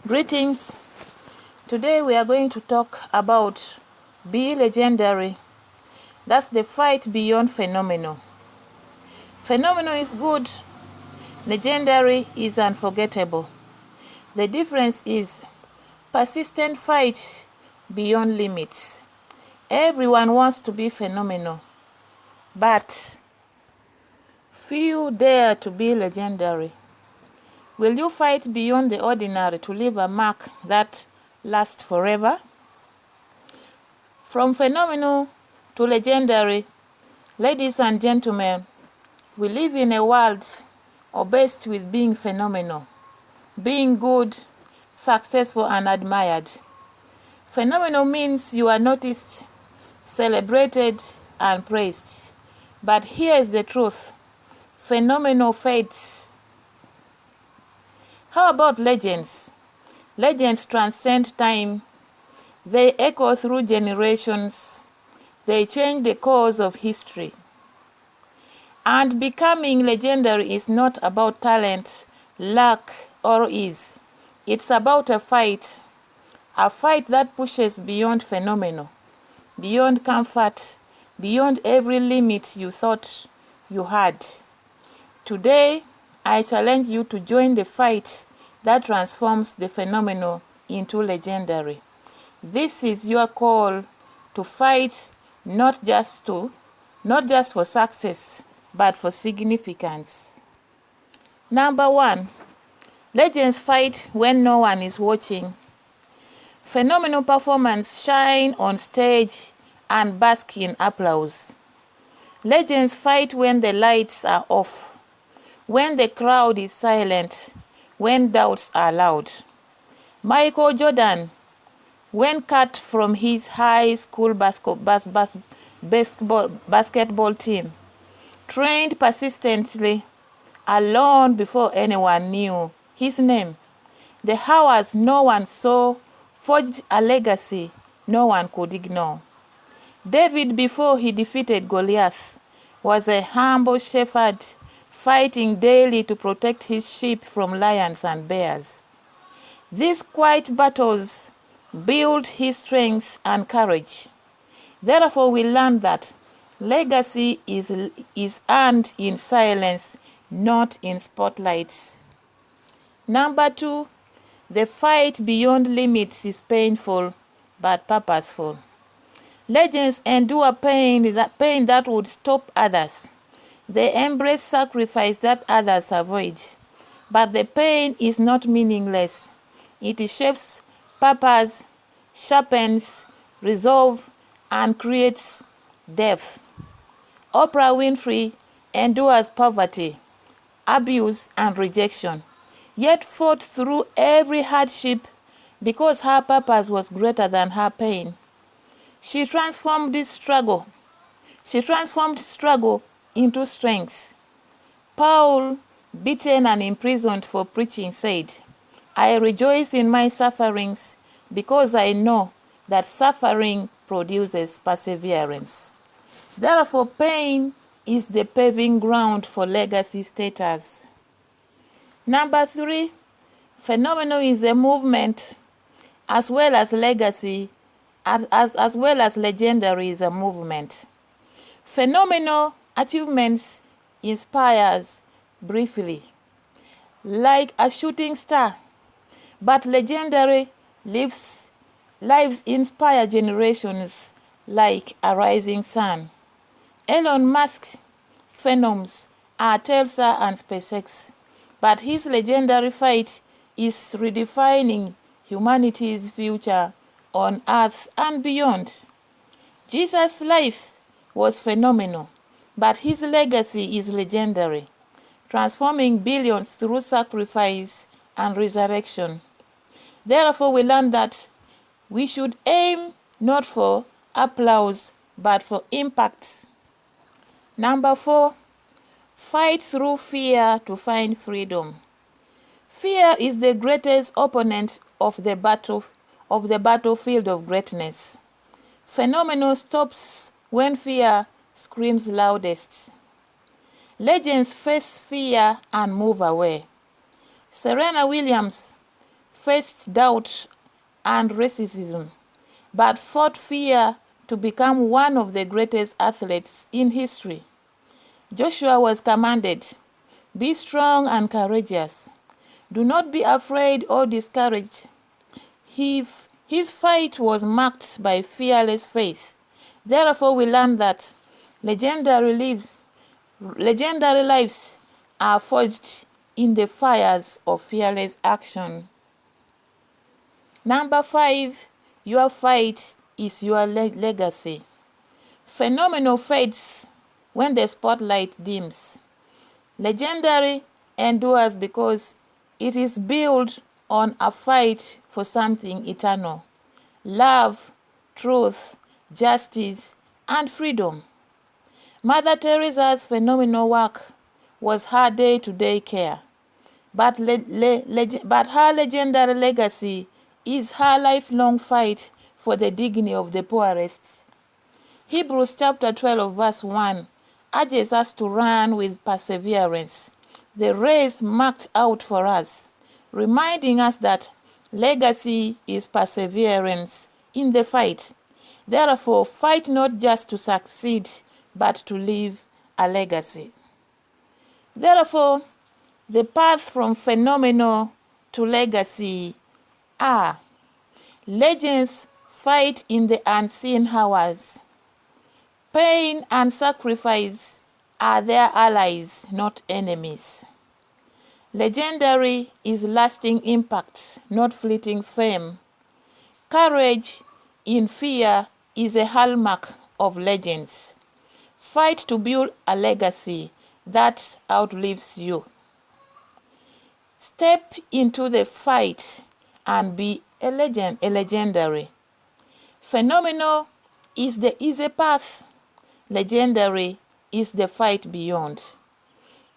Greetings. Today we are going to talk about be legendary. That's the fight beyond phenomenal. Phenomenal is good. Legendary is unforgettable. The difference is persistent fight beyond limits. Everyone wants to be phenomenal, but few dare to be legendary. Will you fight beyond the ordinary to leave a mark that lasts forever? From phenomenal to legendary, ladies and gentlemen, we live in a world obsessed with being phenomenal, being good, successful, and admired. Phenomenal means you are noticed, celebrated, and praised. But here's the truth: phenomenal fades. How about legends? Legends transcend time. They echo through generations. They change the course of history. And becoming legendary is not about talent, luck, or ease. It's about a fight that pushes beyond phenomenal, beyond comfort, beyond every limit you thought you had. Today, I challenge you to join the fight that transforms the phenomenal into legendary. This is your call to fight not just for success, but for significance. Number 1, legends fight when no one is watching. Phenomenal performance shine on stage and bask in applause. Legends fight when the lights are off, when the crowd is silent, when doubts are loud. Michael Jordan, when cut from his high school basketball team, trained persistently, alone before anyone knew his name. The hours no one saw forged a legacy no one could ignore. David, before he defeated Goliath, was a humble shepherd fighting daily to protect his sheep from lions and bears. These quiet battles build his strength and courage. Therefore, we learn that legacy is earned in silence, not in spotlights. Number 2, the fight beyond limits is painful but purposeful. Legends endure pain that would stop others. They embrace sacrifice that others avoid. But the pain is not meaningless. It shapes purpose, sharpens resolve, and creates depth. Oprah Winfrey endures poverty, abuse, and rejection, yet fought through every hardship because her purpose was greater than her pain. She transformed struggle into strength. Paul, beaten and imprisoned for preaching, said, "I rejoice in my sufferings because I know that suffering produces perseverance." Therefore, pain is the paving ground for legacy status. Number 3, phenomenal is a movement as well as legacy, as well as legendary is a movement. Phenomenal achievements inspires briefly, like a shooting star, but legendary lives inspire generations like a rising sun. Elon Musk's phenoms are Tesla and SpaceX, but his legendary fight is redefining humanity's future on Earth and beyond. Jesus' life was phenomenal, but his legacy is legendary, transforming billions through sacrifice and resurrection. Therefore, we learn that we should aim not for applause, but for impact. Number 4, fight through fear to find freedom. Fear is the greatest opponent of the battlefield of greatness. Phenomenal stops when fear screams loudest. Legends face fear and move away. Serena Williams faced doubt and racism, but fought fear to become one of the greatest athletes in history. Joshua was commanded, "Be strong and courageous. Do not be afraid or discouraged." His fight was marked by fearless faith. Therefore, we learn that legendary lives are forged in the fires of fearless action. Number 5, your fight is your legacy. Phenomenal fades when the spotlight dims. Legendary endures because it is built on a fight for something eternal: love, truth, justice, and freedom. Mother Teresa's phenomenal work was her day-to-day care, but her legendary legacy is her lifelong fight for the dignity of the poorest. Hebrews chapter 12 verse 1 urges us to run with perseverance the race marked out for us, reminding us that legacy is perseverance in the fight. Therefore, fight not just to succeed, but to leave a legacy. Therefore, the path from phenomenal to legacy are: legends fight in the unseen hours. Pain and sacrifice are their allies, not enemies. Legendary is lasting impact, not fleeting fame. Courage in fear is a hallmark of legends. Fight to build a legacy that outlives you. Step into the fight and be a legendary. Phenomenal is the easy path. Legendary is the fight beyond.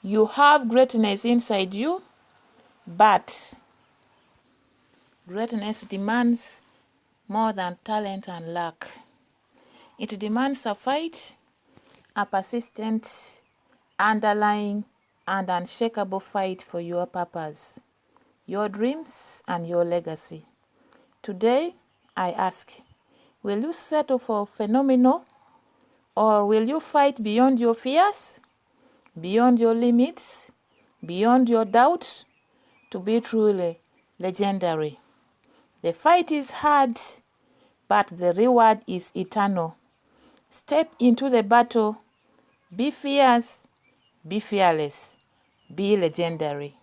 You have greatness inside you, but greatness demands more than talent and luck. It demands a fight, a persistent, underlying, and unshakable fight for your purpose, your dreams, and your legacy. Today, I ask, will you settle for phenomenal, or will you fight beyond your fears, beyond your limits, beyond your doubt, to be truly legendary? The fight is hard, but the reward is eternal. Step into the battle. Be fierce, be fearless, be legendary.